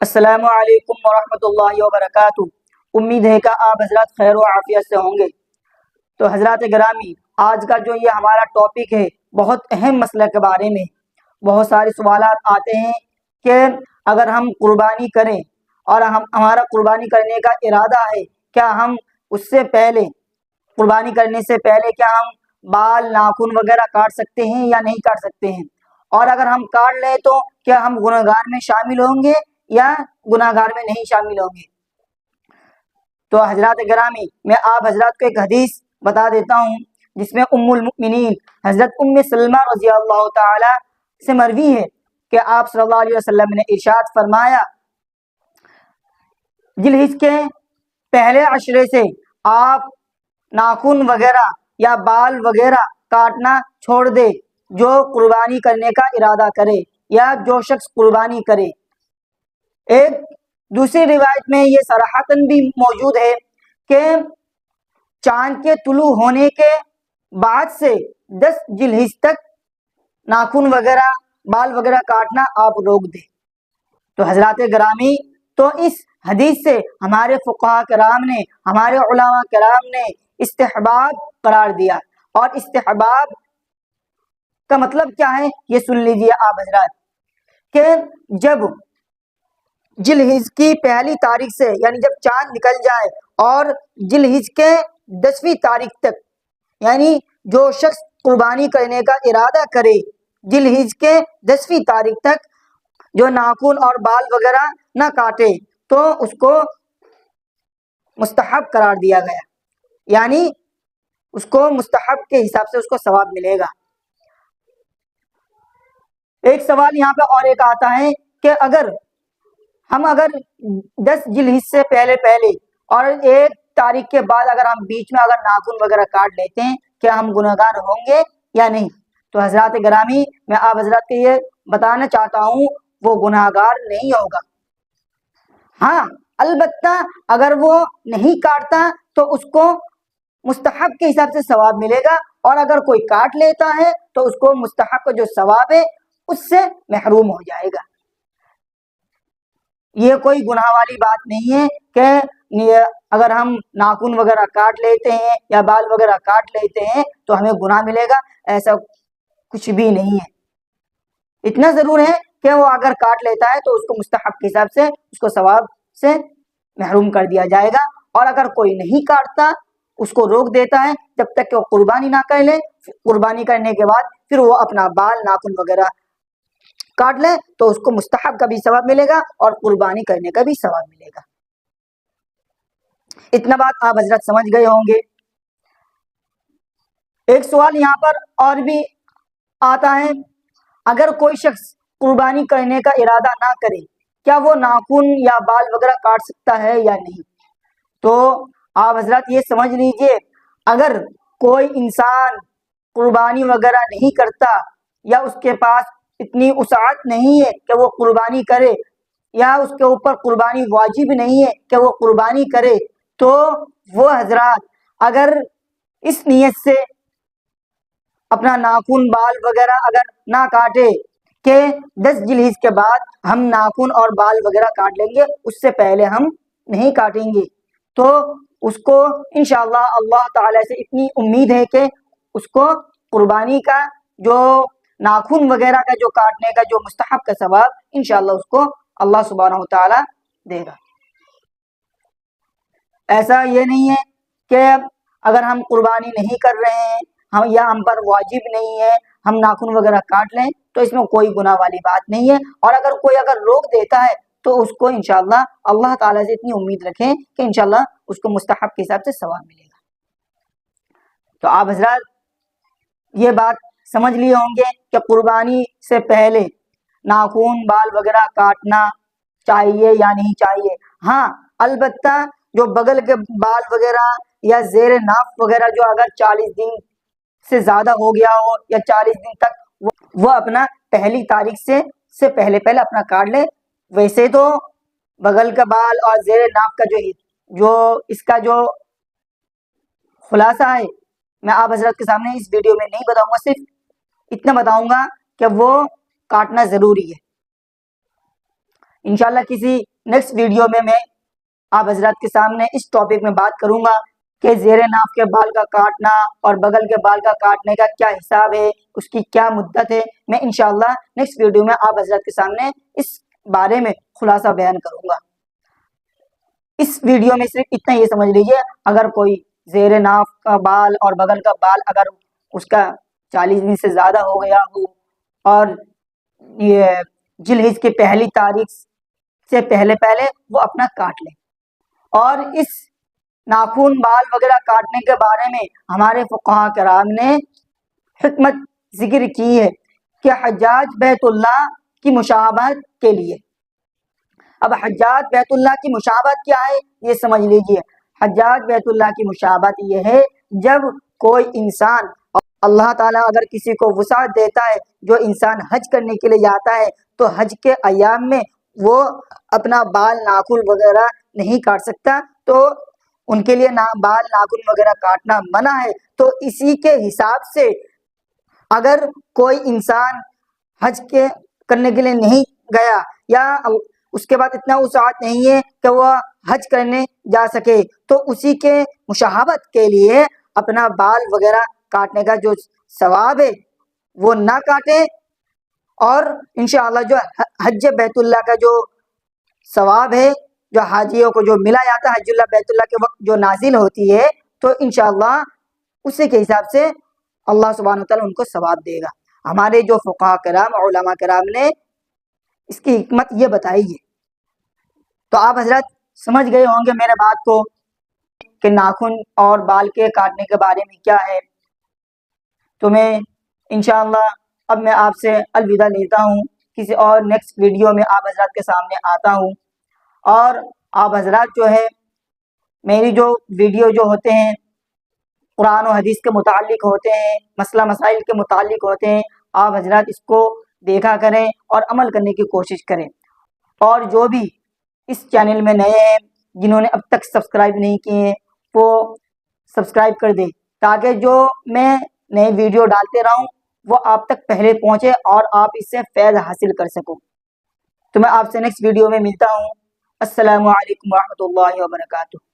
السلام علیکم ورحمۃ اللہ وبرکاتہ۔ امید ہے کہ آپ حضرات خیر و عافیت سے ہوں گے۔ تو حضرات گرامی، آج کا جو یہ ہمارا ٹاپک ہے بہت اہم مسئلہ کے بارے میں بہت سارے سوالات آتے ہیں کہ اگر ہم قربانی کریں اور ہمارا قربانی کرنے کا ارادہ ہے، کیا ہم اس سے پہلے قربانی کرنے سے پہلے کیا ہم بال ناخن وغیرہ کاٹ سکتے ہیں یا نہیں کاٹ سکتے ہیں؟ اور اگر ہم کاٹ لیں تو کیا ہم گنہگار میں شامل ہوں گے یا گناہگار میں نہیں شامل ہوں گے؟ تو حضرات گرامی، میں آپ حضرات کو ایک حدیث بتا دیتا ہوں جس میں ام المؤمنین حضرت ام سلمہ رضی اللہ تعالی سے مروی ہے کہ آپ صلی اللہ علیہ وسلم نے ارشاد فرمایا، ذی الحجہ کے پہلے عشرے سے آپ ناخن وغیرہ یا بال وغیرہ کاٹنا چھوڑ دے جو قربانی کرنے کا ارادہ کرے یا جو شخص قربانی کرے۔ ایک دوسری روایت میں یہ صراحتاً بھی موجود ہے کہ چاند کے طلوع ہونے کے بعد سے 10 ذی الحجہ تک ناخن وغیرہ بال وغیرہ کاٹنا آپ روک دیں۔ تو حضرات گرامی، تو اس حدیث سے ہمارے فقہاء کرام نے، ہمارے علماء کرام نے استحباب قرار دیا، اور استحباب کا مطلب کیا ہے یہ سن لیجیے آپ حضرات، کہ جب ذی الحجہ کی پہلی تاریخ سے یعنی جب چاند نکل جائے اور ذی الحجہ کے 10ویں تاریخ تک، یعنی جو شخص قربانی کرنے کا ارادہ کرے ذی الحجہ کے 10ویں تاریخ تک جو ناخن اور بال وغیرہ نہ کاٹے تو اس کو مستحب قرار دیا گیا، یعنی اس کو مستحب کے حساب سے اس کو ثواب ملے گا۔ ایک سوال یہاں پہ اور ایک آتا ہے کہ اگر 10 ذی الحجہ سے پہلے اور 1 تاریخ کے بعد اگر ہم بیچ میں اگر ناخن وغیرہ کاٹ لیتے ہیں، کیا ہم گنہگار ہوں گے یا نہیں؟ تو حضرات گرامی، میں آپ حضرات کو یہ بتانا چاہتا ہوں وہ گنہگار نہیں ہوگا۔ ہاں البتہ اگر وہ نہیں کاٹتا تو اس کو مستحب کے حساب سے ثواب ملے گا، اور اگر کوئی کاٹ لیتا ہے تو اس کو مستحب کا جو ثواب ہے اس سے محروم ہو جائے گا۔ یہ کوئی گناہ والی بات نہیں ہے کہ اگر ہم ناخن وغیرہ کاٹ لیتے ہیں یا بال وغیرہ کاٹ لیتے ہیں تو ہمیں گناہ ملے گا، ایسا کچھ بھی نہیں ہے۔ اتنا ضرور ہے کہ وہ اگر کاٹ لیتا ہے تو اس کو مستحب کے حساب سے اس کو ثواب سے محروم کر دیا جائے گا، اور اگر کوئی نہیں کاٹتا اس کو روک دیتا ہے جب تک کہ وہ قربانی نہ کر لے، قربانی کرنے کے بعد پھر وہ اپنا بال ناخن وغیرہ کاٹ لے تو اس کو مستحب کا بھی ثواب ملے گا اور قربانی کرنے کا بھی ثواب ملے گا۔ اتنا بات آپ حضرت سمجھ گئے ہوں گے۔ ایک سوال یہاں پر اور بھی آتا ہے، اگر کوئی شخص قربانی کرنے کا ارادہ نہ کرے، کیا وہ ناخن یا بال وغیرہ کاٹ سکتا ہے یا نہیں؟ تو آپ حضرات یہ سمجھ لیجئے، اگر کوئی انسان قربانی وغیرہ نہیں کرتا یا اس کے پاس اتنی وسعت نہیں ہے کہ وہ قربانی کرے، یا اس کے اوپر قربانی واجب نہیں ہے کہ وہ قربانی کرے، تو وہ حضرات اگر اس نیت سے اپنا ناخن بال وغیرہ اگر نہ کاٹے کہ 10 ذی الحجہ کے بعد ہم ناخن اور بال وغیرہ کاٹ لیں گے، اس سے پہلے ہم نہیں کاٹیں گے، تو اس کو انشاءاللہ اللہ تعالی سے اتنی امید ہے کہ اس کو قربانی کا جو ناخن وغیرہ کا جو کاٹنے کا جو مستحب کا ثواب انشاءاللہ اس کو اللہ سبحانہ وتعالی دے گا۔ ایسا یہ نہیں ہے کہ اگر ہم قربانی نہیں کر رہے ہیں یا ہم پر واجب نہیں ہے ہم ناخن وغیرہ کاٹ لیں تو اس میں کوئی گناہ والی بات نہیں ہے، اور اگر کوئی اگر روک دیتا ہے تو اس کو انشاءاللہ اللہ تعالیٰ سے اتنی امید رکھیں کہ انشاءاللہ اس کو مستحب کے حساب سے ثواب ملے گا۔ تو آپ حضرات یہ بات سمجھ لیے ہوں گے کہ قربانی سے پہلے ناخن بال وغیرہ کاٹنا چاہیے یا نہیں چاہیے۔ ہاں البتہ جو بغل کے بال وغیرہ یا زیر ناف وغیرہ جو اگر 40 دن سے زیادہ ہو گیا ہو یا 40 دن تک وہ اپنا پہلی تاریخ سے پہلے اپنا کاٹ لے۔ ویسے تو بغل کا بال اور زیر ناف کا جو اس کا جو خلاصہ ہے میں آپ حضرت کے سامنے اس ویڈیو میں نہیں بتاؤں گا، صرف اتنا بتاؤں گا کہ وہ کاٹنا ضروری ہے۔ انشاءاللہ کسی نیکسٹ ویڈیو میں آپ حضرات کے سامنے اس ٹاپک میں بات کروں گا کہ زیر ناف کے بال کا کاٹنا اور بغل کے بال کا کاٹنے کا کیا حساب ہے، اس کی کیا مدت ہے، میں انشاءاللہ نیکسٹ ویڈیو میں آپ حضرات کے سامنے اس بارے میں خلاصہ بیان کروں گا۔ اس ویڈیو میں صرف اتنا یہ سمجھ لیجئے، اگر کوئی زیر ناف کا بال اور بغل کا بال اگر اس کا 40 دن سے زیادہ ہو گیا ہو اور یہ ذوالحجہ کی پہلی تاریخ سے پہلے وہ اپنا کاٹ لے۔ اور اس ناخن بال وغیرہ کاٹنے کے بارے میں ہمارے فقہاء کرام نے حکمت ذکر کی ہے کہ حجاج بیت اللہ کی مشابہت کے لیے۔ اب حجاج بیت اللہ کی مشابہت کیا ہے یہ سمجھ لیجئے۔ حجاج بیت اللہ کی مشابہت یہ ہے جب کوئی انسان، اللہ تعالیٰ اگر کسی کو وسعت دیتا ہے، جو انسان حج کرنے کے لیے جاتا ہے تو حج کے ایام میں وہ اپنا بال ناخن وغیرہ نہیں کاٹ سکتا، تو ان کے لیے بال ناخن وغیرہ کاٹنا منع ہے۔ تو اسی کے حساب سے اگر کوئی انسان حج کرنے کے لیے نہیں گیا یا اس کے بعد اتنا وسعت نہیں ہے کہ وہ حج کرنے جا سکے، تو اسی کے مشابہت کے لیے اپنا بال وغیرہ کاٹنے کا جو ثواب ہے وہ نہ کاٹے، اور انشاءاللہ جو حج بیت اللہ کا جو ثواب ہے، جو حاجیوں کو جو ملا جاتا ہے حج اللہ بیت اللہ کے وقت جو نازل ہوتی ہے، تو انشاءاللہ اسی کے حساب سے اللہ سبحانہ وتعالی ان کو ثواب دے گا۔ ہمارے جو فقہاء کرام، علماء کرام نے اس کی حکمت یہ بتائی ہے۔ تو آپ حضرات سمجھ گئے ہوں گے میرے بات کو کہ ناخن اور بال کے کاٹنے کے بارے میں کیا ہے۔ تو میں انشاءاللہ اب میں آپ سے الوداع لیتا ہوں، کسی اور نیکسٹ ویڈیو میں آپ حضرات کے سامنے آتا ہوں۔ اور آپ حضرات جو ہے میری جو ویڈیو جو ہوتے ہیں قرآن و حدیث کے متعلق ہوتے ہیں، مسئلہ مسائل کے متعلق ہوتے ہیں، آپ حضرات اس کو دیکھا کریں اور عمل کرنے کی کوشش کریں۔ اور جو بھی اس چینل میں نئے ہیں، جنہوں نے اب تک سبسکرائب نہیں کیے ہیں، وہ سبسکرائب کر دیں تاکہ جو میں نئے ویڈیو ڈالتے رہوں وہ آپ تک پہلے پہنچے اور آپ اس سے فیض حاصل کر سکو۔ تو میں آپ سے نیکسٹ ویڈیو میں ملتا ہوں۔ السلام علیکم ورحمۃ اللہ وبرکاتہ۔